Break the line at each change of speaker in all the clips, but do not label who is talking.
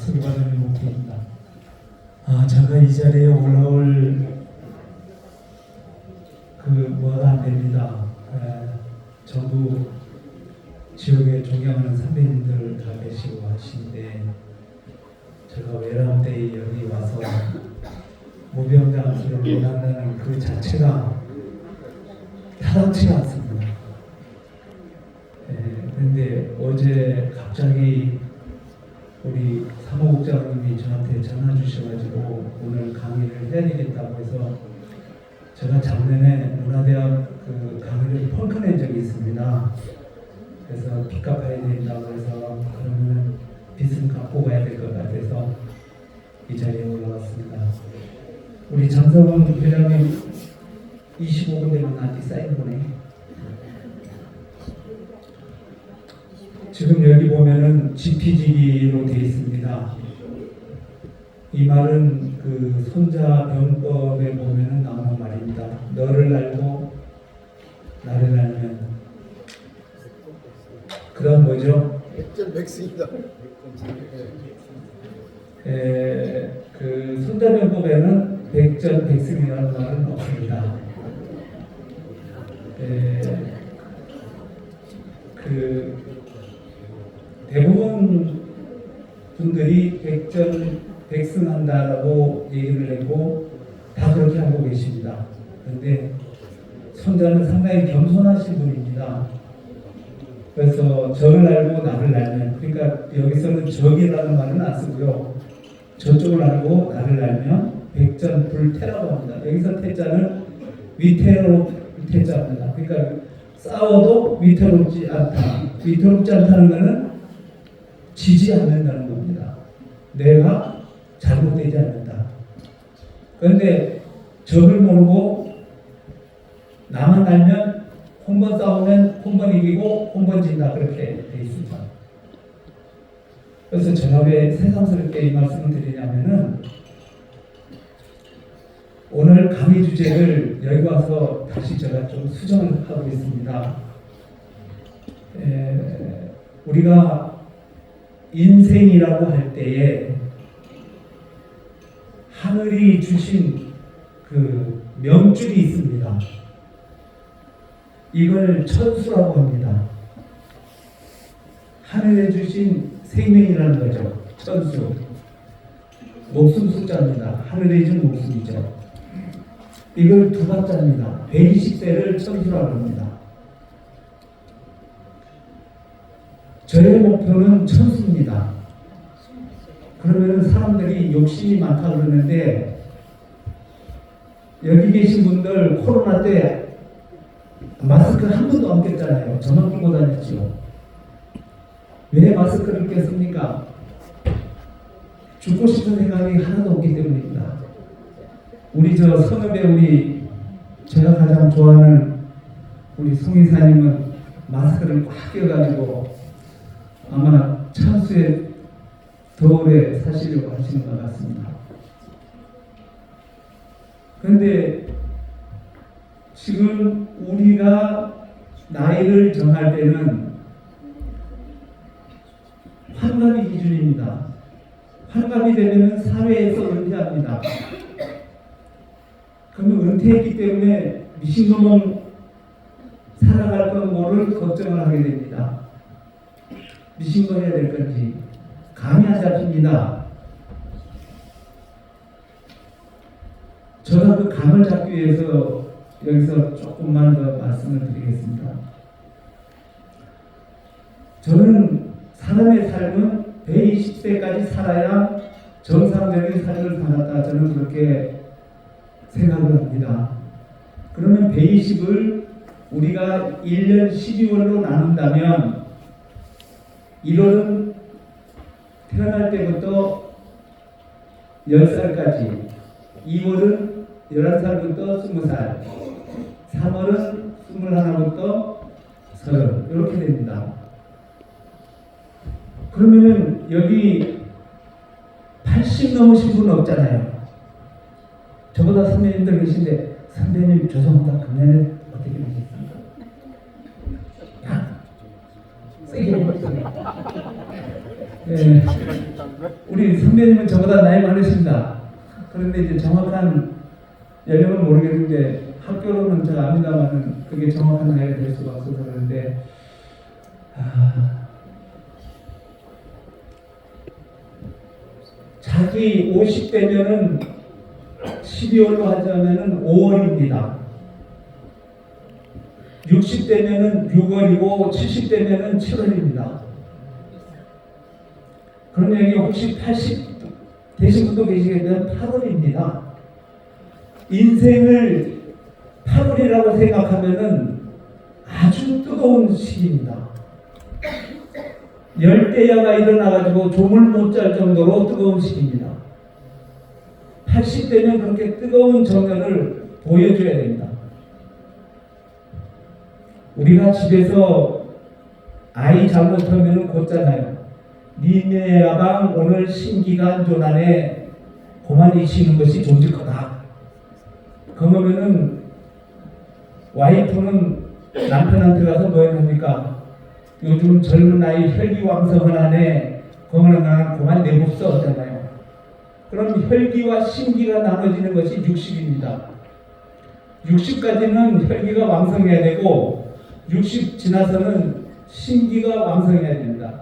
박수관의 목회입니다. 제가 이 자리에 올라올 뭐가 안 됩니다. 전부 지역에 존경하는 선배님들 다 계시고 하시는데 제가 외람되이 여기 와서 무병장수를 만난다는 그 자체가 타당치가 않습니다. 그런데 어제 갑자기 우리 사무국장님이 저한테 전화 주셔가지고 오늘 강의를 해야 되겠다고 해서 제가 작년에 문화대학 강의를 펑크낸 적이 있습니다. 그래서 빚 갚아야 된다고 해서 그러면 빚은 갚고 가야 될 것 같아서 이 자리에 올라왔습니다. 우리 장성원 회장님 25분 되면 나한테 사인 보내. 지금 여기 보면은 지피지기로 되어 있습니다. 이 말은 손자병법에 보면은 나오는 말입니다. 너를 알고 나를 알면 그다음 뭐죠?
백전백승이다.
손자병법에는 백전백승이라는 말은 없습니다. 대부분 분들이 백전백승한다라고 얘기를 했고 다 그렇게 하고 계십니다. 그런데 손자는 상당히 겸손하신 분입니다. 그래서 저를 알고 나를 알면, 그러니까 여기서는 적이라는 말은 안 쓰고요. 저쪽을 알고 나를 알면 백전불태라고 합니다. 여기서 태자는 위태로 태자입니다. 그러니까 싸워도 위태롭지 않다. 위태롭지 않다는 것은 지지 않는다는 겁니다. 내가 잘못되지 않는다. 그런데 적을 모르고 나만 알면 홈번 싸우면 홈번 이기고 홈번 진다. 그렇게 돼 있습니다. 그래서 제가 왜 새삼스럽게 이 말씀을 드리냐면은 오늘 강의 주제를 여기 와서 다시 제가 좀 수정을 하고 있습니다. 우리가 인생이라고 할 때에 하늘이 주신 명줄이 있습니다. 이걸 천수라고 합니다. 하늘에 주신 생명이라는 거죠. 천수. 목숨 숫자입니다. 하늘에 준 목숨이죠. 이걸 두 박자입니다. 120세를 천수라고 합니다. 저의 목표는 천수입니다. 그러면 사람들이 욕심이 많다 그러는데 여기 계신 분들 코로나 때 마스크 한 번도 안 꼈잖아요. 저만 끼고 다녔죠. 왜 마스크를 꼈습니까? 죽고 싶은 생각이 하나도 없기 때문입니다. 우리 성읍에 제가 가장 좋아하는 우리 송이사님은 마스크를 꽉 껴가지고 아마 찬수에 더 오래 사시려고 하시는 것 같습니다. 그런데 지금 우리가 나이를 정할 때는 환갑이 기준입니다. 환갑이 되면 사회에서 은퇴합니다. 그러면 은퇴했기 때문에 미친놈은 살아갈 건 뭐를 걱정을 하게 됩니다. 미신거 해야 될 건지 감이 안 잡힙니다. 저는 감을 잡기 위해서 여기서 조금만 더 말씀을 드리겠습니다. 저는 사람의 삶은 120세까지 살아야 정상적인 삶을 살았다. 저는 그렇게 생각을 합니다. 그러면 120을 우리가 1년 12월로 나눈다면 1월은 태어날 때부터 10살까지, 2월은 11살부터 20살, 3월은 21부터 30, 이렇게 됩니다. 그러면은 여기 80 넘으신 분 없잖아요. 저보다 선배님들 계신데, 선배님 죄송합니다. 금년에 어떻게 되셨습니까? 야, 세게 해보세요. 우리 선배님은 저보다 나이 많으십니다. 그런데 이제 정확한 연령은 모르겠는데 학교로는 제가 압니다만은 그게 정확한 나이가 될 수가 없어서 그러는데 자기 50대면은 12월로 하자면은 5월입니다. 60대면은 6월이고 70대면은 7월입니다. 그럼 여기 혹시 80 되신 분도 계시겠지만 8월입니다. 인생을 8월이라고 생각하면은 아주 뜨거운 시기입니다. 열대야가 일어나가지고 조물 못 잘 정도로 뜨거운 시기입니다. 80대면 그렇게 뜨거운 정열을 보여줘야 됩니다. 우리가 집에서 아이 잘못하면 곧잖아요. 니네 아방 오늘 신기가 조난에 고만이 쉬는 것이 존직하다. 그러면은 와이프는 남편한테 가서 뭐 했습니까? 요즘 젊은 아이 혈기왕성한 안에 그러면 그만 내봅서 하잖아요. 그럼 혈기와 신기가 나눠지는 것이 60입니다. 60까지는 혈기가 왕성해야 되고 60 지나서는 신기가 왕성해야 됩니다.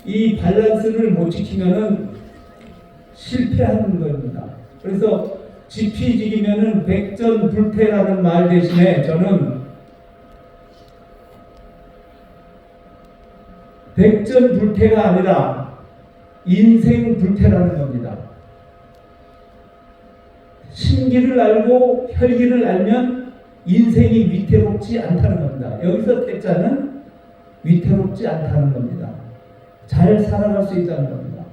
이 밸런스를 못 지키면은 실패하는 겁니다. 그래서 지피지기면은 백전불태라는 말 대신에 저는 백전불태가 아니라 인생불태라는 겁니다. 신기를 알고 혈기를 알면 인생이 위태롭지 않다는 겁니다. 여기서 태자는 위태롭지 않다는 겁니다. 잘 살아갈 수 있다는 겁니다.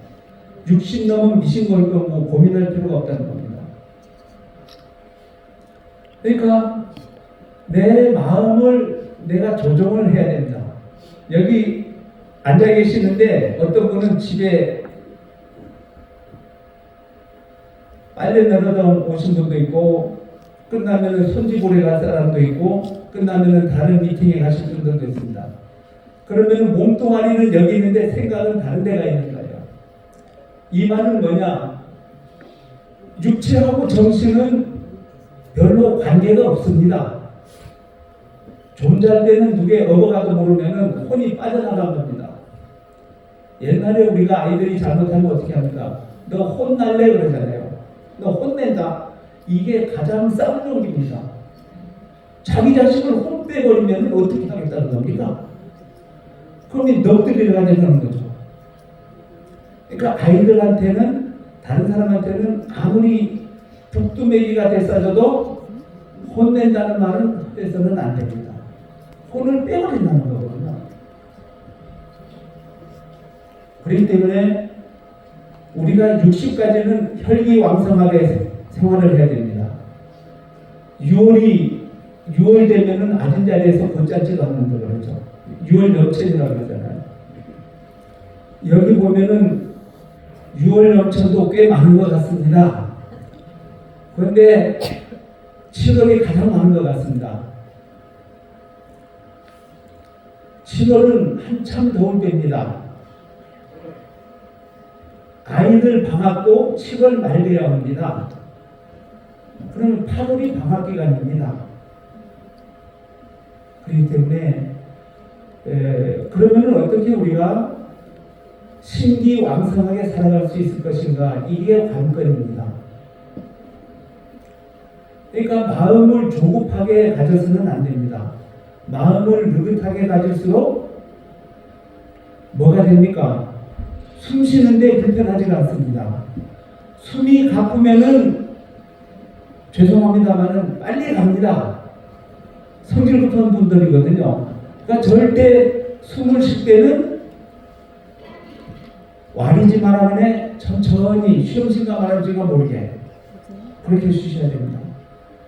60 넘으면 미신 걸 거고 고민할 필요가 없다는 겁니다. 그러니까 내 마음을 내가 조정을 해야 됩니다. 여기 앉아 계시는데 어떤 분은 집에 빨래 널어다 오신 분도 있고 끝나면 손지보러 갈 사람도 있고 끝나면 다른 미팅에 가실 분들도 있습니다. 그러면 몸뚱아리는 여기 있는데 생각은 다른 데가 있는 거예요. 이 말은 뭐냐? 육체하고 정신은 별로 관계가 없습니다. 존재할 때는 누구의 업어가도 모르면 혼이 빠져나간 겁니다. 옛날에 우리가 아이들이 잘못하면 어떻게 합니까? 너 혼날래 그러잖아요. 너 혼낸다. 이게 가장 쌍욕입니다. 자기 자식을 혼 빼버리면 어떻게 하겠다는 겁니까? 그럼 이 넋들이를 가야 되는 거죠. 그러니까 아이들한테는 다른 사람한테는 아무리 북두매기가 됐어도 혼낸다는 말은 해서는 안 됩니다. 혼을 빼버린다는 거거든요. 그렇기 때문에 우리가 60까지는 혈기왕성하게 생활을 해야 됩니다. 6월 되면은 앉은 자리에서 곧자지도 않는다 그러죠. 6월 염천이라고 그러잖아요. 여기 보면은 6월 염천도 꽤 많은 것 같습니다. 그런데 7월이 가장 많은 것 같습니다. 7월은 한참 더울 때입니다. 아이들 방학도 7월 말 돼야 합니다. 그럼 8월이 방학 기간입니다. 그렇기 때문에 그러면 어떻게 우리가 신기왕성하게 살아갈 수 있을 것인가? 이게 관건입니다. 그러니까 마음을 조급하게 가져서는 안 됩니다. 마음을 느긋하게 가질수록 뭐가 됩니까? 숨 쉬는데 불편하지가 않습니다. 숨이 가쁘면은 죄송합니다만은 빨리 갑니다. 성질 급한 분들이거든요. 그러니까 절대 숨을 쉴 때는 와리지 말아내 천천히 쉬엄쉬엄 말할지가 모르게 그렇게 쉬셔야 됩니다.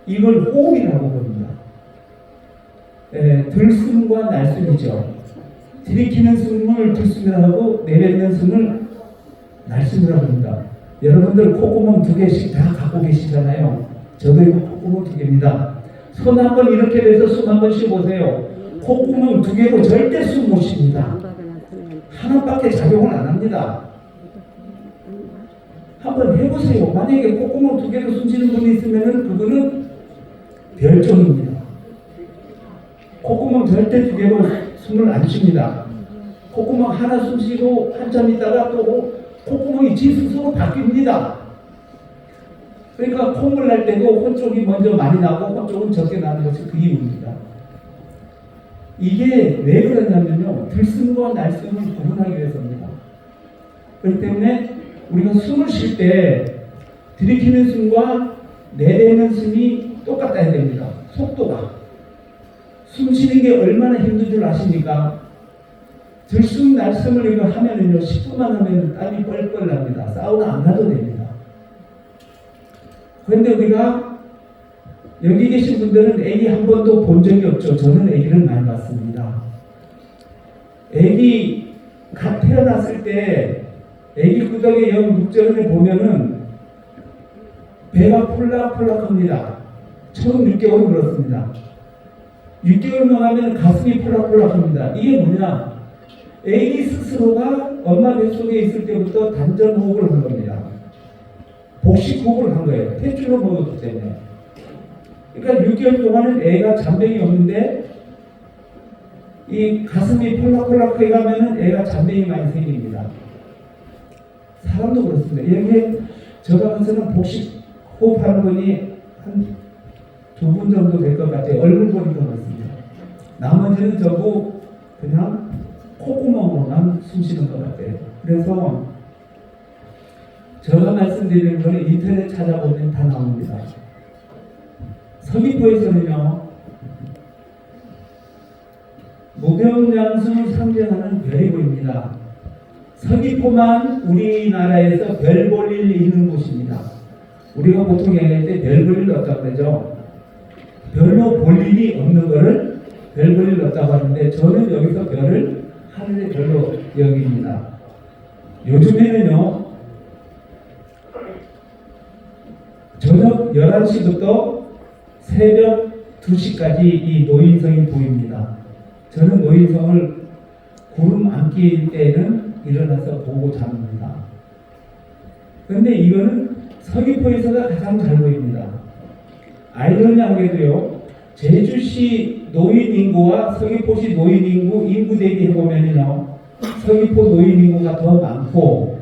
이걸 호흡이라고 부릅니다. 들숨과 날숨이죠. 들이키는 숨을 들숨이라고 하고 내뱉는 숨을 날숨이라고 합니다. 여러분들 콧구멍 2개씩 다 갖고 계시잖아요. 저도 이거 콧구멍 2개입니다. 손 한번 이렇게 돼서 숨 한번 쉬어보세요. 콧구멍 2개로 절대 숨 못 쉽니다. 하나밖에 작용을 안 합니다. 한번 해보세요. 만약에 콧구멍 2개로 숨쉬는 분이 있으면은 그거는 별종입니다. 콧구멍 절대 2개로 숨을 안 쉽니다. 콧구멍 하나 숨쉬고 한참 있다가 또 콧구멍이 지 스스로 바뀝니다. 그러니까 콧물 날 때도 혼쪽이 먼저 많이 나고 혼쪽은 적게 나는 것이 그 이유입니다. 이게 왜 그러냐면요, 들숨과 날숨을 구분하기 위해서입니다. 그렇기 때문에 우리가 숨을 쉴 때 들이키는 숨과 내뱉는 숨이 똑같아야 됩니다. 속도가. 숨 쉬는 게 얼마나 힘든 줄 아십니까? 들숨 날숨을 이거 하면은요, 10분만 하면 땀이 뻘뻘 납니다. 사우나 안 가도 됩니다. 그런데 우리가 여기 계신 분들은 애기 한 번도 본 적이 없죠. 저는 애기를 많이 봤습니다. 애기 갓 태어났을 때 애기 구덩이 영 묵정을 보면은 배가 폴락폴락합니다. 처음 6개월 그렇습니다. 6개월만 하면 가슴이 폴락폴락합니다. 이게 뭐냐? 애기 스스로가 엄마 뱃속에 있을 때부터 단전 호흡을 한 겁니다. 복식 호흡을 한 거예요. 탯줄로 먹었기 때문에. 그러니까 6개월 동안은 애가 잔병이 없는데 이 가슴이 폴락폴락해 가면은 애가 잔병이 많이 생깁니다. 사람도 그렇습니다. 여기에 제가 봐서는 복식 호흡하는 분이 한 2분 정도 될 것 같아요. 얼굴 보니까 그렇습니다. 나머지는 저도 그냥 콧구멍으로만 숨 쉬는 것 같아요. 그래서 제가 말씀드리는 거는 인터넷 찾아보면 다 나옵니다. 서귀포에서는요, 무병장수를 상징하는 별이 보입니다. 서귀포만 우리나라에서 별 볼 일 있는 곳입니다. 우리가 보통 얘기할 때 별 볼 일 없다고 그러죠. 별로 볼 일이 없는 거를 별 볼 일 없다고 하는데, 저는 여기서 별을 하늘의 별로 여깁니다. 요즘에는요, 저녁 11시부터 새벽 2시까지 이 노인성이 보입니다. 저는 노인성을 구름 안길 때는 일어나서 보고 잡니다. 그런데 이거는 서귀포에서가 가장 잘 보입니다. 아이러니하게도요, 제주시 노인 인구와 서귀포시 노인 인구 대비 해보면요, 서귀포 노인 인구가 더 많고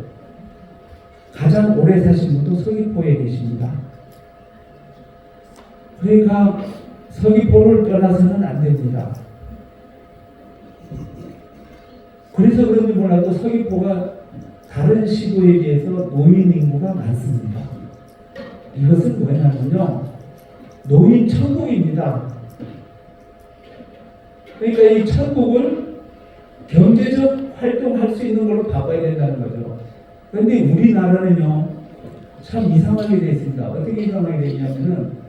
가장 오래 사신 분도 서귀포에 계십니다. 그러니까 서귀포를 떠나서는 안 됩니다. 그래서 그런지 몰라도 서귀포가 다른 시도에 비해서 노인 인구가 많습니다. 이것은 뭐냐면요, 노인 천국입니다. 그러니까 이 천국을 경제적 활동할 수 있는 걸로 바꿔야 된다는 거죠. 그런데 우리나라는요, 참 이상하게 되어 있습니다. 어떻게 이상하게 되어 있냐면은,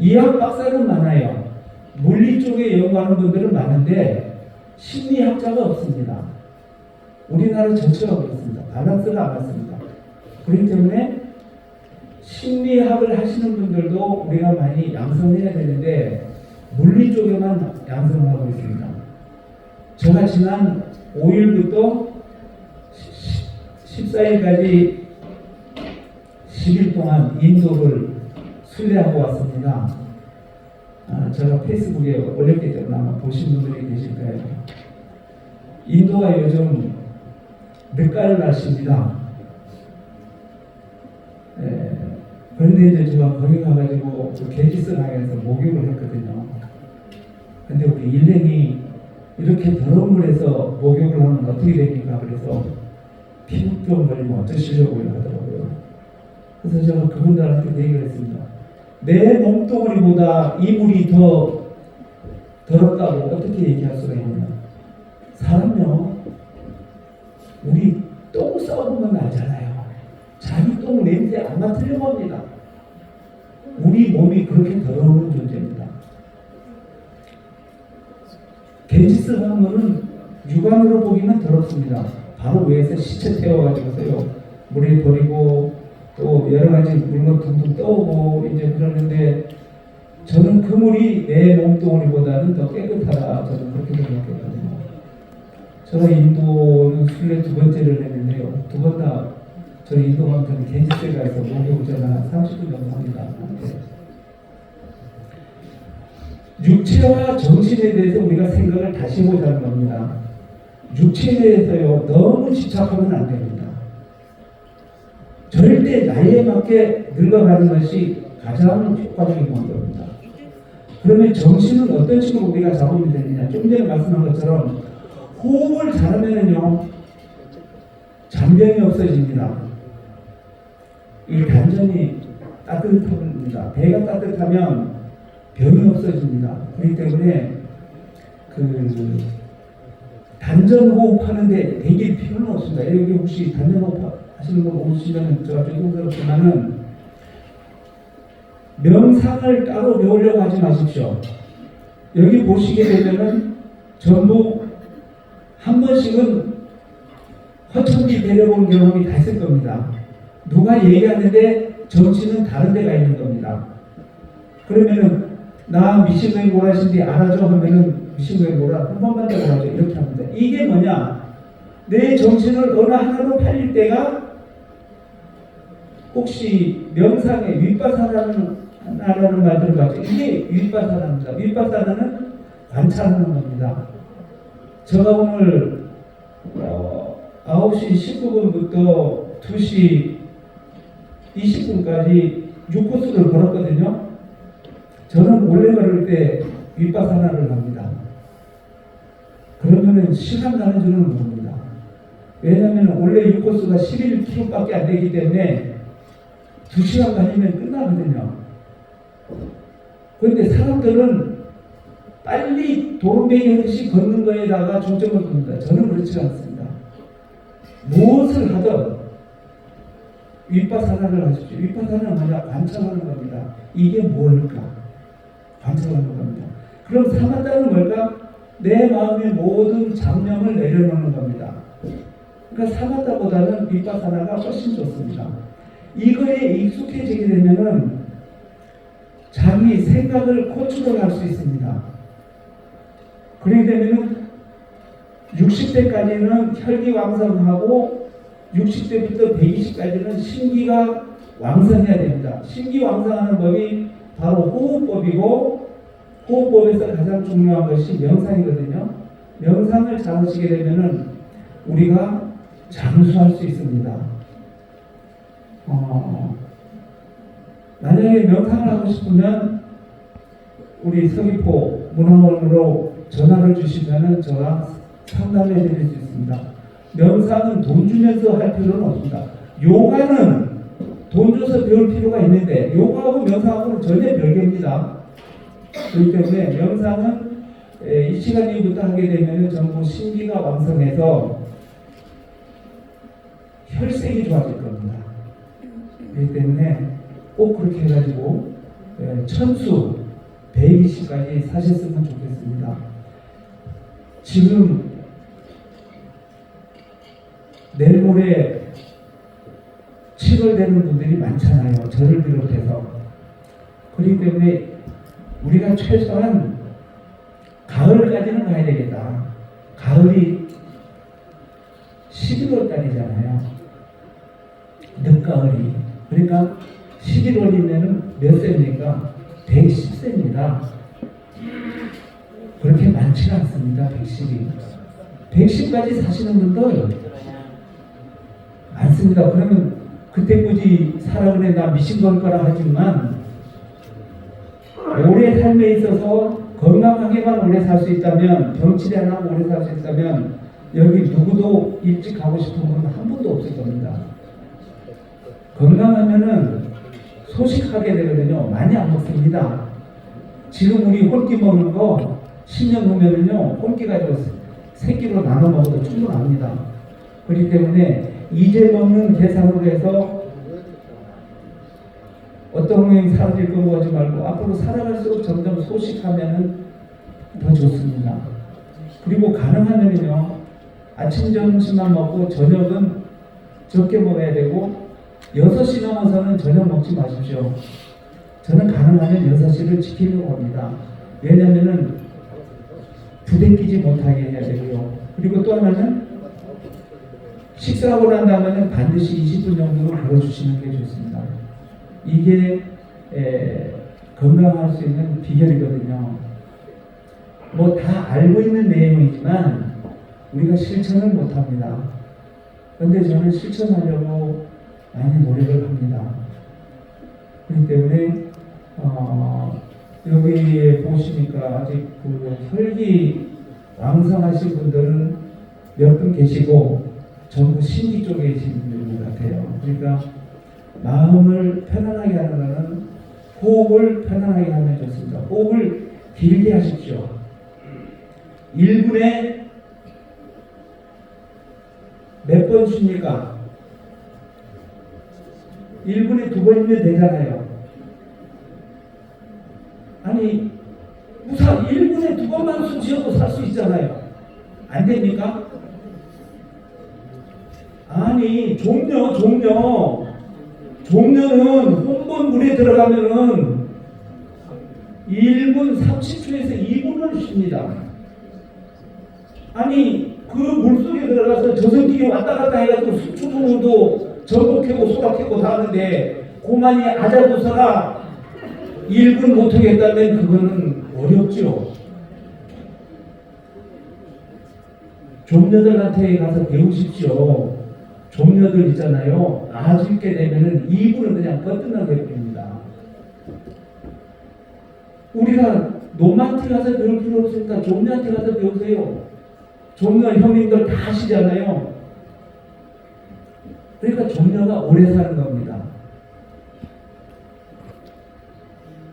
이학 박사는 많아요. 물리 쪽에 연구하는 분들은 많은데 심리학자가 없습니다. 우리나라 전체가 그렇습니다. 밸런스가 안 맞습니다. 그렇기 때문에 심리학을 하시는 분들도 우리가 많이 양성해야 되는데 물리 쪽에만 양성을 하고 있습니다. 제가 지난 5일부터 14일까지 10일 동안 인도를 순례하고 왔습니다. 제가 페이스북에 올렸기 때문에 아마 보신 분들이 계실 거예요. 인도가 요즘 늦가을 날씨입니다. 그런데 이제 제가 거기 가가지고 게지스 강에서 목욕을 했거든요. 근데 우리 일행이 이렇게 더러운 물에서 목욕을 하면 어떻게 됩니까? 그래서 피부병 걸리면 어쩌시려고 하더라고요. 그래서 제가 그분들한테 얘기를 했습니다. 내 몸뚱아리보다 이 물이 더 더럽다고 어떻게 얘기할 수가 있느냐. 사람요, 우리 똥 싸우면 알잖아요. 자기 똥 냄새 안 맡으려고 합니다. 우리 몸이 그렇게 더러운 존재입니다. 겐지스 강물은 육안으로 보기는 더럽습니다. 바로 위에서 시체 태워가지고서요, 물에 버리고 또 여러 가지 물건 둥둥 떠오고 이제 그러는데, 저는 그 물이 내 몸뚱아리보다는 더 깨끗하다, 저는 그렇게 생각했거든요. 제가 인도는 순례 2번째를 했는데요, 2번 다 저희 이동원 저는 개집회가에서 목욕 전화 30분 정도 합니다. 육체와 정신에 대해서 우리가 생각을 다시 해보자는 겁니다. 육체에 대해서요 너무 집착하면 안 됩니다. 절대 나이에 맞게 늙어가는 것이 가장 효과적인 방법입니다. 그러면 정신은 어떤 식으로 우리가 잡으면 되느냐? 좀 전에 말씀한 것처럼 호흡을 잘하면요 잔병이 없어집니다. 이 단전이 따뜻합니다. 배가 따뜻하면 병이 없어집니다. 그렇기 때문에 그 단전 호흡하는데 되게 필요는 없습니다. 여기 혹시 단전 호흡 하시는 분 오시면 제가 죄송스럽지만은 명상을 따로 배우려고 하지 마십시오. 여기 보시게 되면은 전부 한 번씩은 허천기 내려본 경험이 다 있을 겁니다. 누가 얘기하는데 정신은 다른 데가 있는 겁니다. 그러면은 나 미신거인 뭐라신지 알아줘 하면은 미신거인 뭐라 한 번만 더 알아줘 이렇게 합니다. 이게 뭐냐? 내 정신을 어느 하나로 팔릴 때가 혹시 명상에 윗바사라는 말 들어봤죠? 이게 윗바사라입니다. 윗바사라는 관찰하는 겁니다. 제가 오늘 9시 19분부터 2시 20분까지 6코스를 걸었거든요. 저는 원래 걸을 때 윗바사나를 합니다. 그러면은 시간 가는 줄은 모릅니다. 왜냐하면 원래 6코스가 11km밖에 안 되기 때문에 2시간 가면 끝나거든요. 그런데 사람들은 빨리 도로뱅이 하듯이 걷는 거에다가 중점을 둡니다. 저는 그렇지 않습니다. 무엇을 하든 윗바사나를 하십시오. 윗바사나는 뭐냐? 관찰하는 겁니다. 이게 뭘까? 관찰하는 겁니다. 그럼 사마다는 뭘까? 내 마음의 모든 잡념을 내려놓는 겁니다. 그러니까 사마다보다는 윗바사나가 훨씬 좋습니다. 이거에 익숙해지게 되면은 자기 생각을 컨트롤할 수 있습니다. 그렇게 되면은 60대까지는 혈기왕성하고 60대부터 120까지는 신기가 왕성해야 됩니다. 신기왕성하는 법이 바로 호흡법이고 호흡법에서 가장 중요한 것이 명상이거든요. 명상을 잘 하시게 되면은 우리가 장수할 수 있습니다. 만약에 명상을 하고 싶으면 우리 서귀포 문화원으로 전화를 주시면은 제가 상담해 드릴 수 있습니다. 명상은 돈 주면서 할 필요는 없습니다. 요가는 돈 줘서 배울 필요가 있는데 요가하고 명상하고는 전혀 별개입니다. 그렇기 때문에 명상은 이 시간 이후부터 하게 되면 전부 신기가 왕성해서 혈색이 좋아질 겁니다. 그렇기 때문에 꼭 그렇게 해가지고 천수 120까지 사셨으면 좋겠습니다. 지금 내일 모레 7월 되는 분들이 많잖아요. 저를 비롯해서. 그렇기 때문에 우리가 최소한 가을까지는 가야 되겠다. 가을이 11월달이잖아요. 늦가을이. 그러니까 11월이면 몇 세입니까? 110세입니다. 그렇게 많지는 않습니다. 110이. 110까지 사시는 분들 많습니다. 그러면 그때까지 살아보내 나 미신 걸 거라 하지만 오래 삶에 있어서 건강하게만 오래 살 수 있다면, 병치레 안 하고 오래 살 수 있다면 여기 누구도 일찍 가고 싶은 분은 한 분도 없을 겁니다. 건강하면은 소식하게 되거든요. 많이 안 먹습니다. 지금 우리 홀기 먹는 거 10년 후면은요 홀기 가지고 3끼로 나눠 먹어도 충분합니다. 그렇기 때문에 이제 먹는 계산으로 해서 어떤 형이 사라질 거고 하지 말고 앞으로 살아갈수록 점점 소식하면은 더 좋습니다. 그리고 가능하면요 아침 점심만 먹고 저녁은 적게 먹어야 되고 6시 넘어서는 저녁 먹지 마십시오. 저는 가능하면 6시를 지키려고 합니다. 왜냐면은 부대끼지 못하게 해야 되고요. 그리고 또 하나는 식사하고 난 다음에는 반드시 20분 정도는 걸어주시는 게 좋습니다. 이게 건강할 수 있는 비결이거든요. 뭐 다 알고 있는 내용이지만 우리가 실천을 못합니다. 그런데 저는 실천하려고 많이 노력을 합니다. 그렇기 때문에 여기 보시니까 아직 그 혈기 왕성하신 분들은 몇 분 계시고 전부 신기 쪽에 계신 분들 같아요. 그러니까 마음을 편안하게 하는 것은 호흡을 편안하게 하면 좋습니다. 호흡을 길게 하십시오. 1분에 몇 번 쉽니까? 1분에 2번이면 되잖아요. 아니, 무사 1분에 2번만 숨 쉬어도 살 수 있잖아요. 안 됩니까? 아니, 종려는 혼번 물에 들어가면은 1분 30초에서 2분을 쉽니다. 아니, 그 물속에 들어가서 저승길이 왔다 갔다 해가지고 수초동도 전복해고 소락해고 다 하는데 고만이 아자고서가 1분 못하겠다면 그거는 어렵죠. 종려들한테 가서 배우십시오. 종려들 있잖아요. 아주 있게 되면은 2분은 그냥 뻗어나게 됩니다. 우리가 노마한테 가서 배울 필요 없으니까 종려한테 가서 배우세요. 종려 형님들 다 하시잖아요. 그러니까 종려가 오래 사는 겁니다.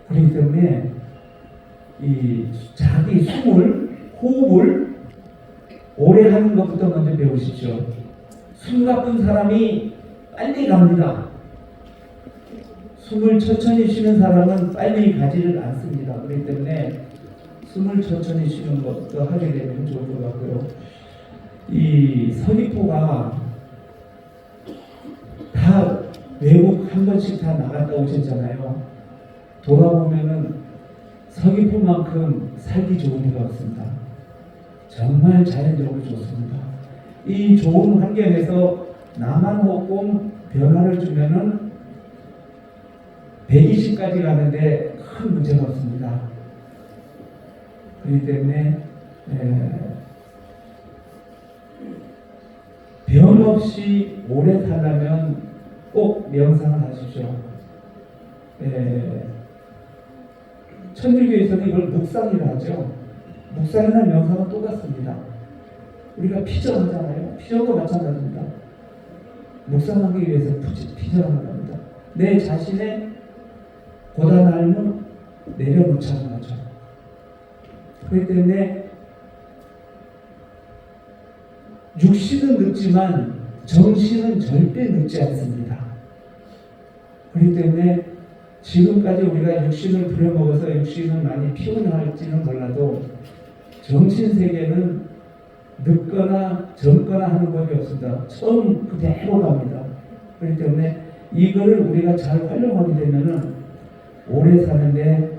그렇기 때문에 이 자기 숨을, 호흡을 오래 하는 것부터 먼저 배우십시오. 숨 가쁜 사람이 빨리 갑니다. 숨을 천천히 쉬는 사람은 빨리 가지를 않습니다. 그렇기 때문에 숨을 천천히 쉬는 것도 하게 되면 좋을 것 같고요. 이 서귀포가 다 외국 한 번씩 다 나갔다 오셨잖아요. 돌아보면은 서귀포만큼 살기 좋은 데가 없습니다. 정말 자연적으로 좋습니다. 이 좋은 환경에서 남한호흡 변화를 주면은 120까지 가는데 큰 문제가 없습니다. 그렇기 때문에 변 없이 오래 살려면 꼭 명상을 하십시오. 천주교에서는 이걸 묵상이라 하죠. 묵상이나 명상은 똑같습니다. 우리가 피전하잖아요. 피전도 마찬가지입니다. 묵상하기 위해서 피전하는 겁니다. 내 자신의 고단함을 내려놓자는 거죠. 그렇기 때문에 육신은 늙지만 정신은 절대 늙지 않습니다. 그렇기 때문에 지금까지 우리가 육신을 부려먹어서 육신은 많이 피곤할지는 몰라도 정신 세계는 늙거나 젊거나 하는 법이 없습니다. 처음 그대로 갑니다. 그렇기 때문에 이거를 우리가 잘 활용하게 되면은 오래 사는데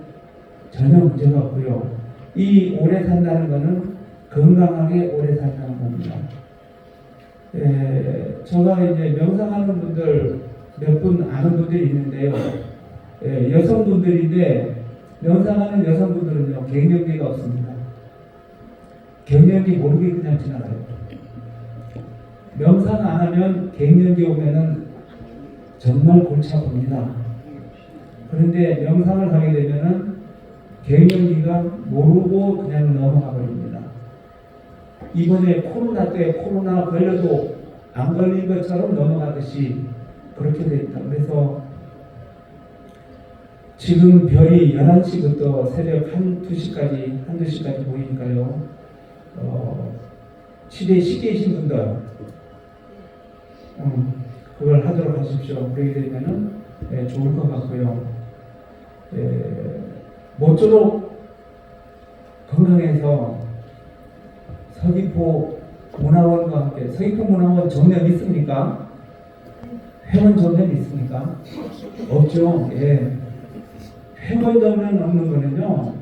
전혀 문제가 없고요. 이 오래 산다는 것은 건강하게 오래 산다는 겁니다. 제가 이제 명상하는 분들 몇 분 아는 분들이 있는데요. 여성분들인데 명상하는 여성분들은요 갱년기가 없습니다. 갱년기 모르게 그냥 지나가요. 명상 안 하면 갱년기 오면은 정말 골치 아픕니다. 그런데 명상을 하게 되면은 갱년기가 모르고 그냥 넘어가 버립니다. 이번에 코로나 때 코로나 걸려도 안 걸린 것처럼 넘어가듯이 그렇게 됩니다. 그래서 지금 별이 11시부터 새벽 2시까지 보이니까요. 시대에 계신 분들 그걸 하도록 하십시오. 그러게 되면은 좋을 것 같고요. 모쪼록 건강해서 서귀포 문화원과 함께 서귀포 문화원 정년 있습니까? 회원 정년 있습니까? 없죠. 회원 정년 없는 거는요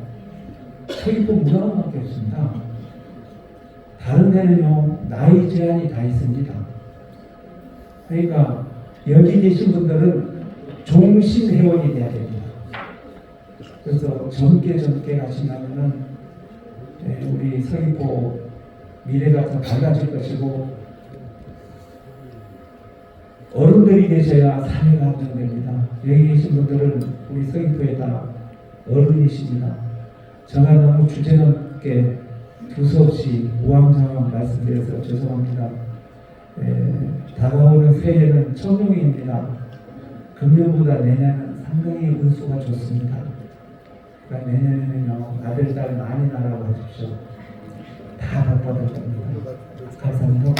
서귀포 문화원밖에 없습니다. 다른 데는요 나이 제한이 다 있습니다. 그러니까 여기 계신 분들은 종신 회원이 돼야 됩니다. 그래서 젊게 가신다면은 우리 서귀포 미래가 더 밝아질 것이고 어른들이 계셔야 사회가 안정됩니다. 여기 계신 분들은 우리 서귀포에 다 어른이십니다. 제가 너무 주제넘게 두서없이 우왕좌왕 말씀드려서 죄송합니다. 다가오는 새해는 청룡입니다. 금년보다 내년은 상당히 운수가 좋습니다. 그러니까 내년에는요, 아들, 딸 많이 낳으라고 하십시오. 다 복 받을 겁니다. 감사합니다.